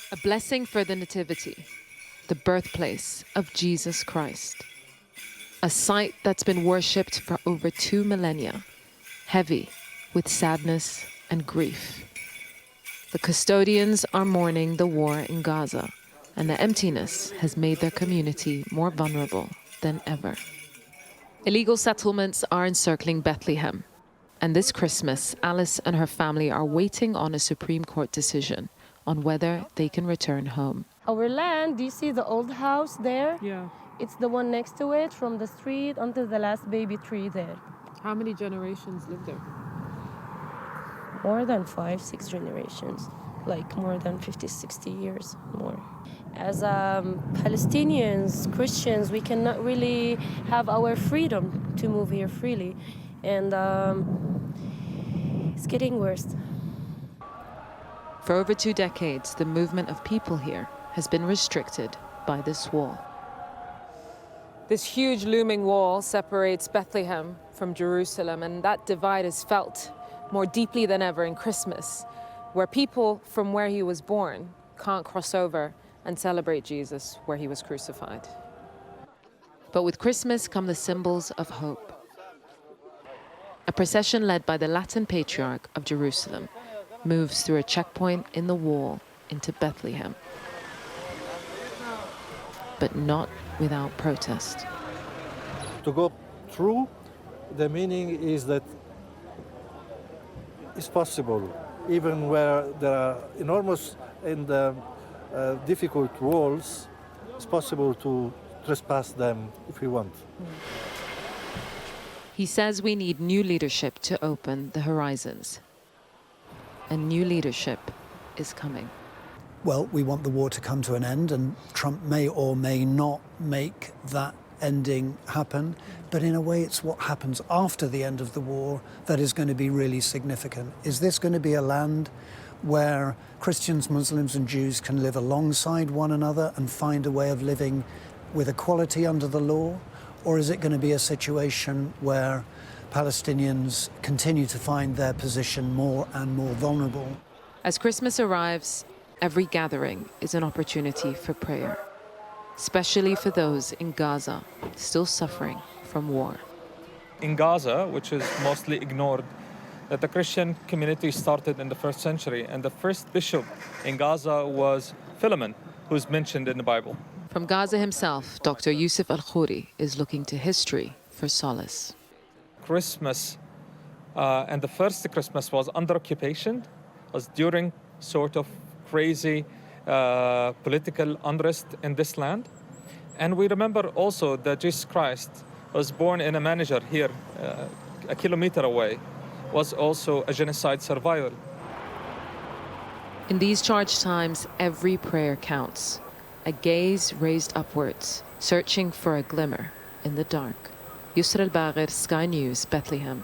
A blessing for the Nativity, the birthplace of Jesus Christ. A site that's been worshipped for over 2 millennia, heavy with sadness and grief. The custodians are mourning the war in Gaza, and the emptiness has made their community more vulnerable than ever. Illegal settlements are encircling Bethlehem, and this Christmas, Alice and her family are waiting on a Supreme Court decision on whether they can return home. Our land, do you see the old house there? Yeah. It's the one next to it, from the street until the last baby tree there. How many generations live there? More than 5-6 generations, like more than 50-60 years more. As Palestinians, Christians, we cannot really have our freedom to move here freely. And it's getting worse. For over 2 decades, the movement of people here has been restricted by this wall. This huge looming wall separates Bethlehem from Jerusalem, and that divide is felt more deeply than ever in Christmas, where people from where he was born can't cross over and celebrate Jesus where he was crucified. But with Christmas come the symbols of hope. A procession led by the Latin Patriarch of Jerusalem moves through a checkpoint in the wall into Bethlehem. But not without protest. To go through, the meaning is that it's possible, even where there are enormous and difficult walls, it's possible to trespass them if we want. He says we need new leadership to open the horizons. And new leadership is coming. Well, we want the war to come to an end, and Trump may or may not make that ending happen. But in a way, it's what happens after the end of the war that is going to be really significant. Is this going to be a land where Christians, Muslims, and Jews can live alongside one another and find a way of living with equality under the law? Or is it going to be a situation where Palestinians continue to find their position more and more vulnerable? As Christmas arrives, every gathering is an opportunity for prayer, especially for those in Gaza still suffering from war. In Gaza, which is mostly ignored, that the Christian community started in the 1st century, and the first bishop in Gaza was Philemon, who's mentioned in the Bible. From Gaza himself, Dr. Yusuf Al-Khouri is looking to history for solace. Christmas, and the first Christmas was under occupation, was during sort of crazy political unrest in this land. And we remember also that Jesus Christ was born in a manger here, a kilometer away, was also a genocide survivor. In these charged times, every prayer counts. A gaze raised upwards, searching for a glimmer in the dark. Yusra al-Bagher, Sky News, Bethlehem.